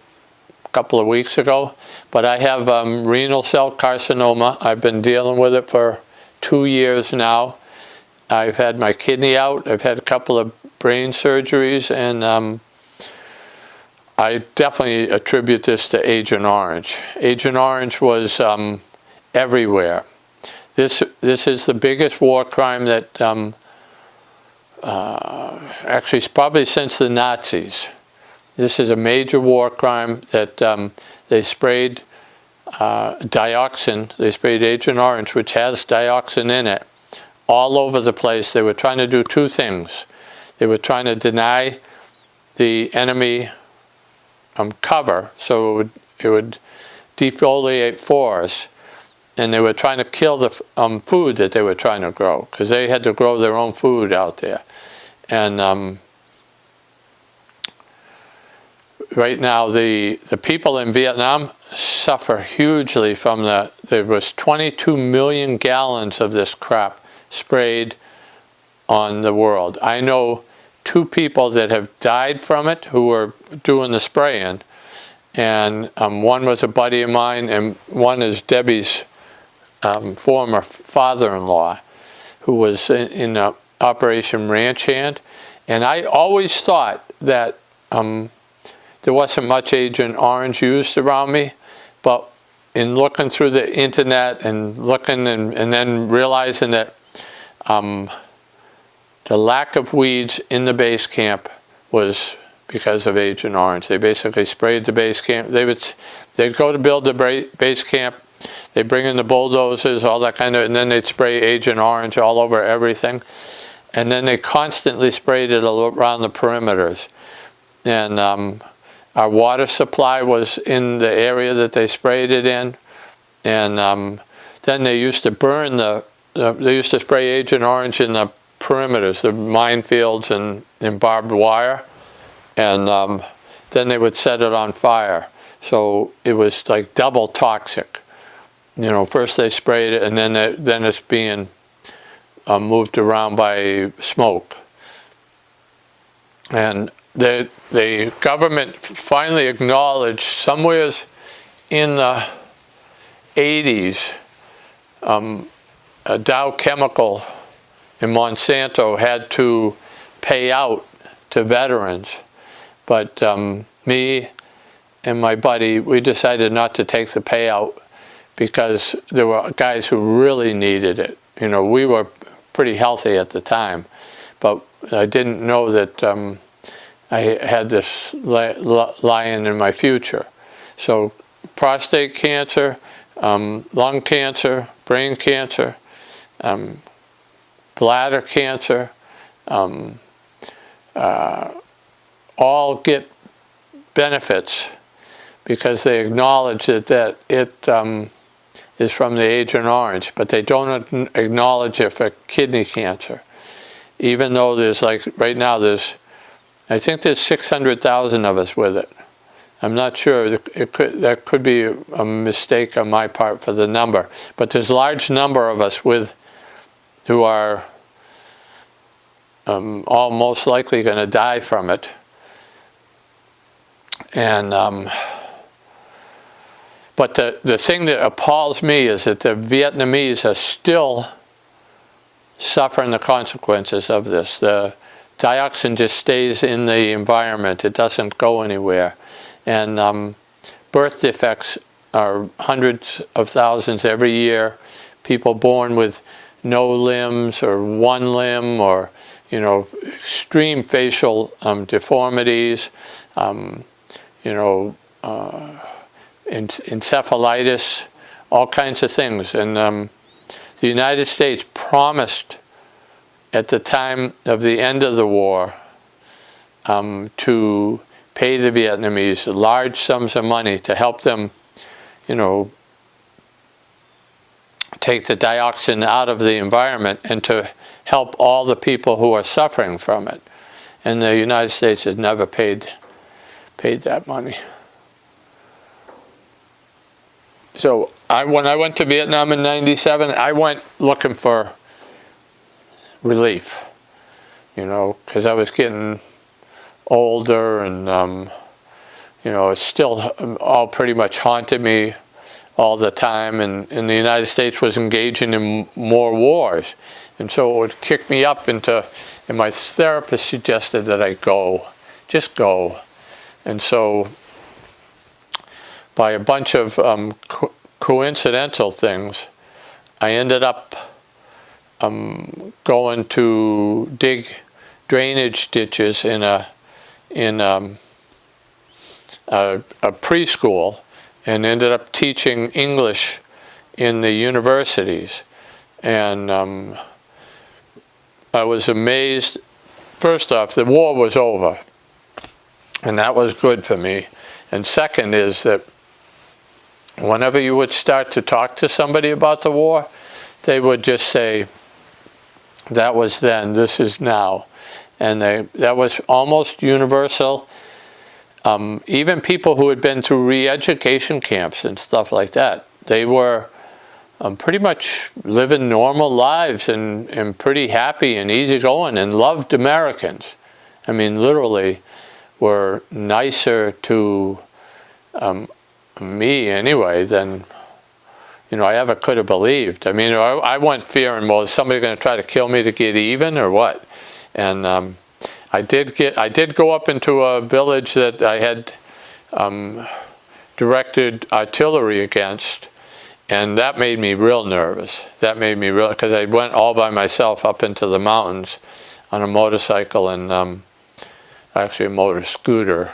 a couple of weeks ago. But I have renal cell carcinoma. I've been dealing with it for 2 years now. I've had my kidney out. I've had a couple of brain surgeries, and I definitely attribute this to Agent Orange. Agent Orange was everywhere. This is the biggest war crime that actually probably since the Nazis. This is a major war crime that they sprayed dioxin. They sprayed Agent Orange, which has dioxin in it, all over the place. They were trying to do two things. They were trying to deny the enemy cover, so it would defoliate forests, and they were trying to kill the food that they were trying to grow, because they had to grow their own food out there. And right now the people in Vietnam suffer hugely from there was 22 million gallons of this crap sprayed on the world. I know 2 people that have died from it who were doing the spraying, and one was a buddy of mine, and one is Debbie's former father-in-law, who was in Operation Ranch Hand. And I always thought that there wasn't much Agent Orange used around me, but in looking through the internet and looking and then realizing that the lack of weeds in the base camp was because of Agent Orange. They basically sprayed the base camp. They'd go to build the base camp. They bring in the bulldozers, all that kind of, and then they'd spray Agent Orange all over everything. And then they constantly sprayed it around the perimeters. And our water supply was in the area that they sprayed it in. And then they used to burn they used to spray Agent Orange in the perimeters, the minefields and barbed wire. And then they would set it on fire. So it was like double toxic. You know, first they sprayed it, and then it's being moved around by smoke. And the government finally acknowledged somewhere in the 80s, Dow Chemical and Monsanto had to pay out to veterans. But me and my buddy, we decided not to take the payout because there were guys who really needed it. You know, we were pretty healthy at the time, but I didn't know that I had this lying in my future. So prostate cancer, lung cancer, brain cancer, bladder cancer, all get benefits because they acknowledge that it is from the Agent Orange, but they don't acknowledge it for kidney cancer. Even though there's, like, right now I think there's 600,000 of us with it. I'm not sure. That could be a mistake on my part for the number, but there's a large number of us who are all most likely going to die from it. And but the thing that appalls me is that the Vietnamese are still suffering the consequences of this. The dioxin just stays in the environment. It doesn't go anywhere. And birth defects are hundreds of thousands every year. People born with no limbs or one limb, or extreme facial deformities, encephalitis, all kinds of things. And the United States promised at the time of the end of the war to pay the Vietnamese large sums of money to help them, take the dioxin out of the environment and to help all the people who are suffering from it. And the United States has never paid that money. So when I went to Vietnam in '97, I went looking for relief, because I was getting older, and it still all pretty much haunted me all the time, and the United States was engaging in more wars, and so it would kick me up into, and my therapist suggested that I just go. And so by a bunch of coincidental things, I ended up going to dig drainage ditches in a preschool, and ended up teaching English in the universities. And I was amazed. First off, the war was over, and that was good for me. And second is that whenever you would start to talk to somebody about the war, they would just say, that was then, this is now. And that was almost universal. Even people who had been through re-education camps and stuff like that, they were pretty much living normal lives and pretty happy and easygoing and loved Americans. I mean, literally were nicer to me anyway than I ever could have believed. I mean, I went fearing, well, is somebody going to try to kill me to get even or what? And I did go up into a village that I had directed artillery against, and that made me real nervous. That made me real, because I went all by myself up into the mountains on a motorcycle and actually a motor scooter.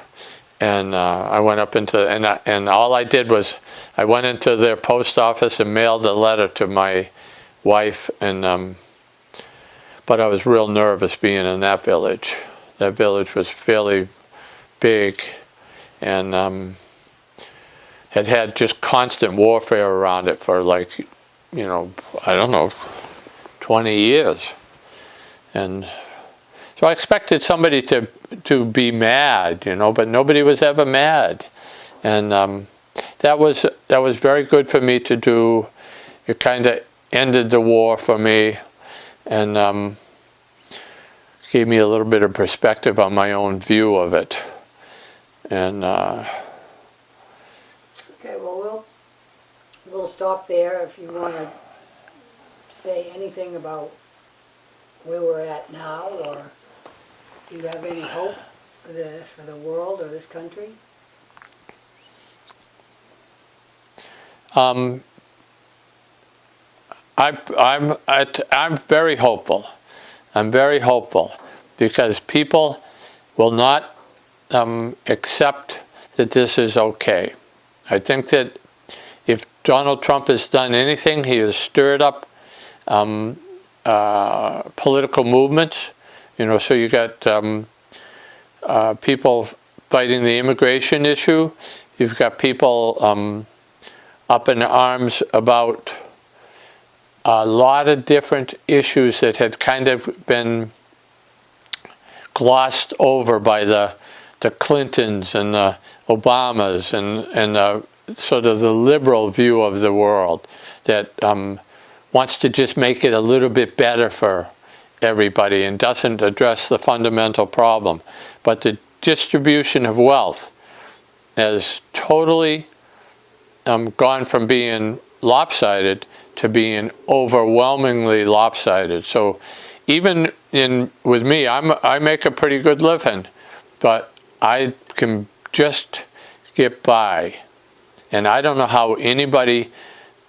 And I went up into, and all I did was I went into their post office and mailed a letter to my wife, and but I was real nervous being in that village. That village was fairly big, and had just constant warfare around it for like, I don't know, 20 years. And so I expected somebody to be mad, but nobody was ever mad. And that was very good for me to do. It kind of ended the war for me, and gave me a little bit of perspective on my own view of it. And okay, well, we'll stop there. If you want to say anything about where we're at now, or do you have any hope for the world or this country? I'm very hopeful. I'm very hopeful because people will not accept that this is okay. I think that if Donald Trump has done anything, he has stirred up political movements. So you got people fighting the immigration issue. You've got people up in arms about a lot of different issues that had kind of been glossed over by the Clintons and the Obamas and sort of the liberal view of the world that wants to just make it a little bit better for everybody and doesn't address the fundamental problem. But the distribution of wealth has totally gone from being lopsided to being overwhelmingly lopsided. So even with me, I make a pretty good living, but I can just get by. And I don't know how anybody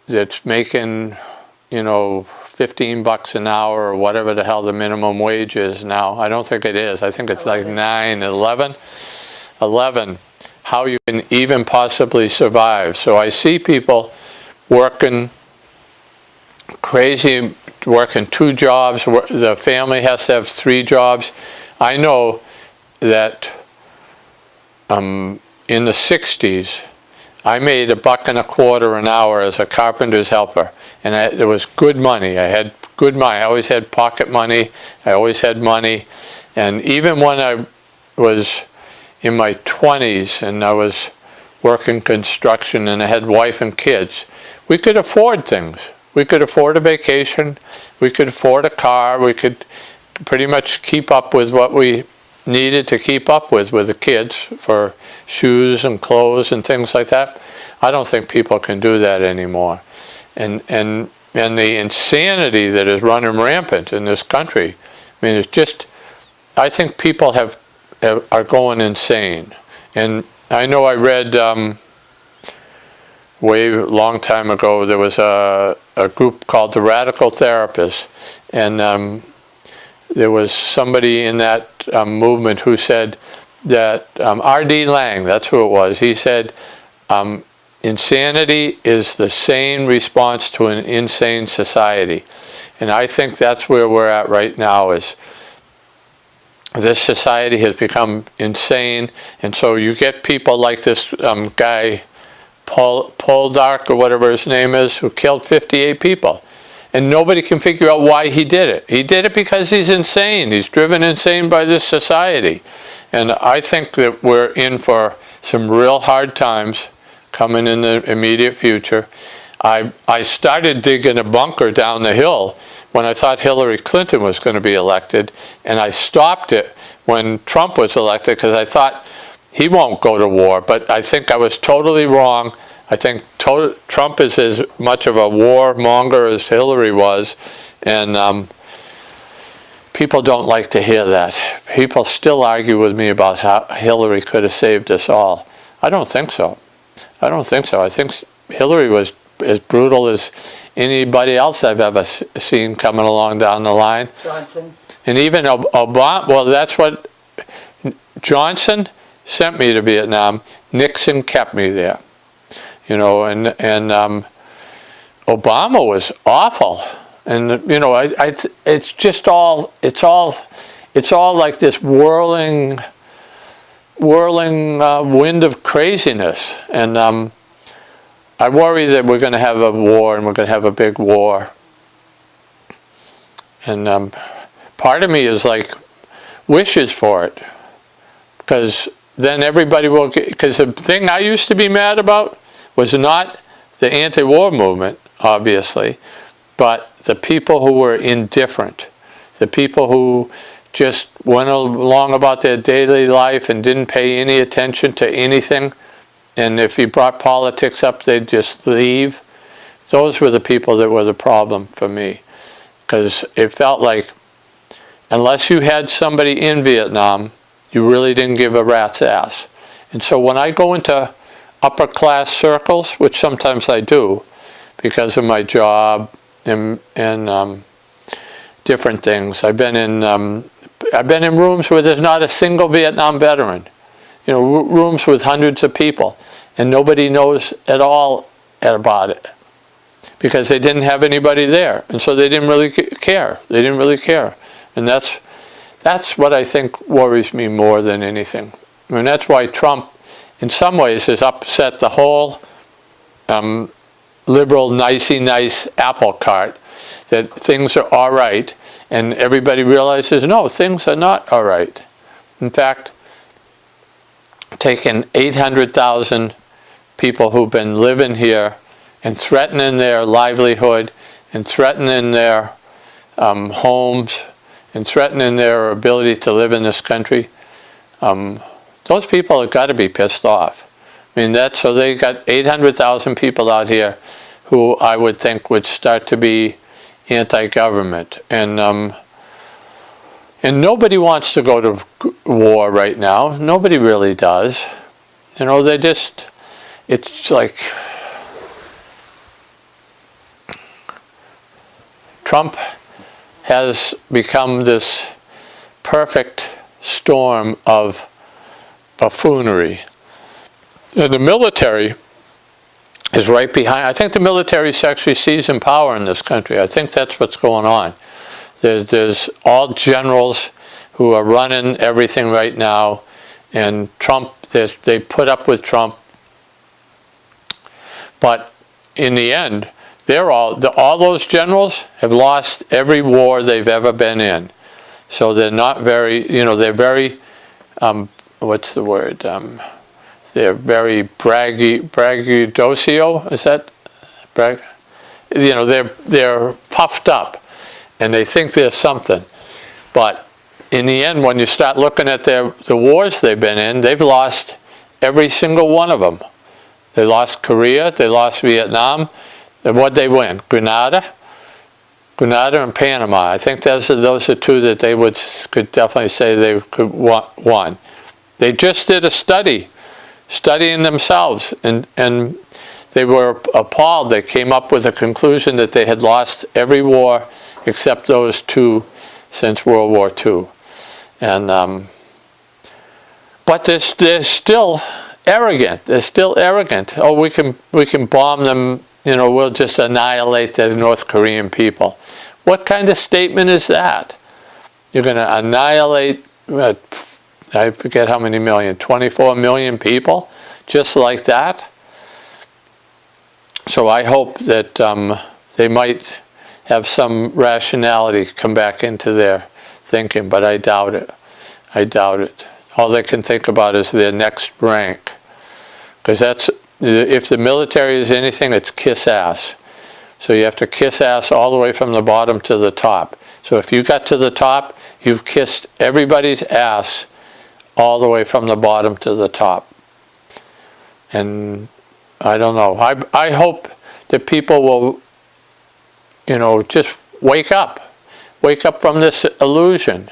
that's making, 15 bucks an hour or whatever the hell the minimum wage is now. I don't think it is. I think it's like 9, 11. How you can even possibly survive. So I see people working crazy, working 2 jobs. The family has to have 3 jobs. I know that in the 60s, I made $1.25 an hour as a carpenter's helper, and it was good money. I had good money. I always had pocket money. I always had money, and even when I was in my 20s and I was working construction and I had wife and kids, we could afford things. We could afford a vacation. We could afford a car. We could pretty much keep up with what we needed to keep up with the kids for shoes and clothes and things like that. I don't think people can do that anymore. And the insanity that is running rampant in this country, I mean, it's just, I think people are going insane. And I know I read way long time ago, there was a group called the Radical Therapists, and there was somebody in that movement who said that, R.D. Lang, that's who it was, he said, insanity is the sane response to an insane society. And I think that's where we're at right now, is this society has become insane, and so you get people like this guy, Paul Dark, or whatever his name is, who killed 58 people. And nobody can figure out why he did it. He did it because he's insane. He's driven insane by this society. And I think that we're in for some real hard times coming in the immediate future. I started digging a bunker down the hill when I thought Hillary Clinton was going to be elected, and I stopped it when Trump was elected because I thought he won't go to war. But I think I was totally wrong. I think Trump is as much of a warmonger as Hillary was, and people don't like to hear that. People still argue with me about how Hillary could have saved us all. I don't think so. I don't think so. I think Hillary was as brutal as anybody else I've ever seen coming along down the line. Johnson. And even Obama, well, that's what Johnson sent me to Vietnam. Nixon kept me there. And Obama was awful, and it's just all like this whirling wind of craziness, and I worry that we're going to have a war, and we're going to have a big war, and part of me is like wishes for it, because then everybody will get, because the thing I used to be mad about was not the anti-war movement, obviously, but the people who were indifferent, the people who just went along about their daily life and didn't pay any attention to anything, and if you brought politics up, they'd just leave. Those were the people that were the problem for me, because it felt like unless you had somebody in Vietnam, you really didn't give a rat's ass. And so when I go into upper class circles, which sometimes I do because of my job and different things. I've been in rooms where there's not a single Vietnam veteran, rooms with hundreds of people, and nobody knows at all about it because they didn't have anybody there, and so they didn't really care. They didn't really care, and that's what I think worries me more than anything. I mean, that's why Trump, in some ways, has upset the whole liberal, nicey-nice apple cart, that things are all right, and everybody realizes, no, things are not all right. In fact, taking 800,000 people who've been living here and threatening their livelihood and threatening their homes and threatening their ability to live in this country, those people have got to be pissed off. I mean, so they got 800,000 people out here who I would think would start to be anti-government. And nobody wants to go to war right now. Nobody really does. They just, it's like Trump has become this perfect storm of buffoonery. And the military is right behind. I think the military is actually seizing power in this country. I think that's what's going on. There's all generals who are running everything right now, and Trump, they put up with Trump. But in the end, all those generals have lost every war they've ever been in. So they're not very, they're very, what's the word? They're very braggadocio. Is that brag? They're puffed up, and they think they're something. But in the end, when you start looking at the wars they've been in, they've lost every single one of them. They lost Korea, they lost Vietnam. And what'd they win? Grenada and Panama. I think those are two that they could definitely say they could won. They just did a studying themselves, and they were appalled. They came up with a conclusion that they had lost every war except those two since World War II. And but they're still arrogant. They're still arrogant. Oh, we can bomb them. We'll just annihilate the North Korean people. What kind of statement is that? You're going to annihilate, I forget how many million, 24 million people, just like that? So I hope that they might have some rationality come back into their thinking, but I doubt it. I doubt it. All they can think about is their next rank. Because if the military is anything, it's kiss ass. So you have to kiss ass all the way from the bottom to the top. So if you got to the top, you've kissed everybody's ass all the way from the bottom to the top. And I don't know. I hope that people will, just wake up. Wake up from this illusion.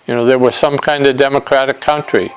There was some kind of democratic country.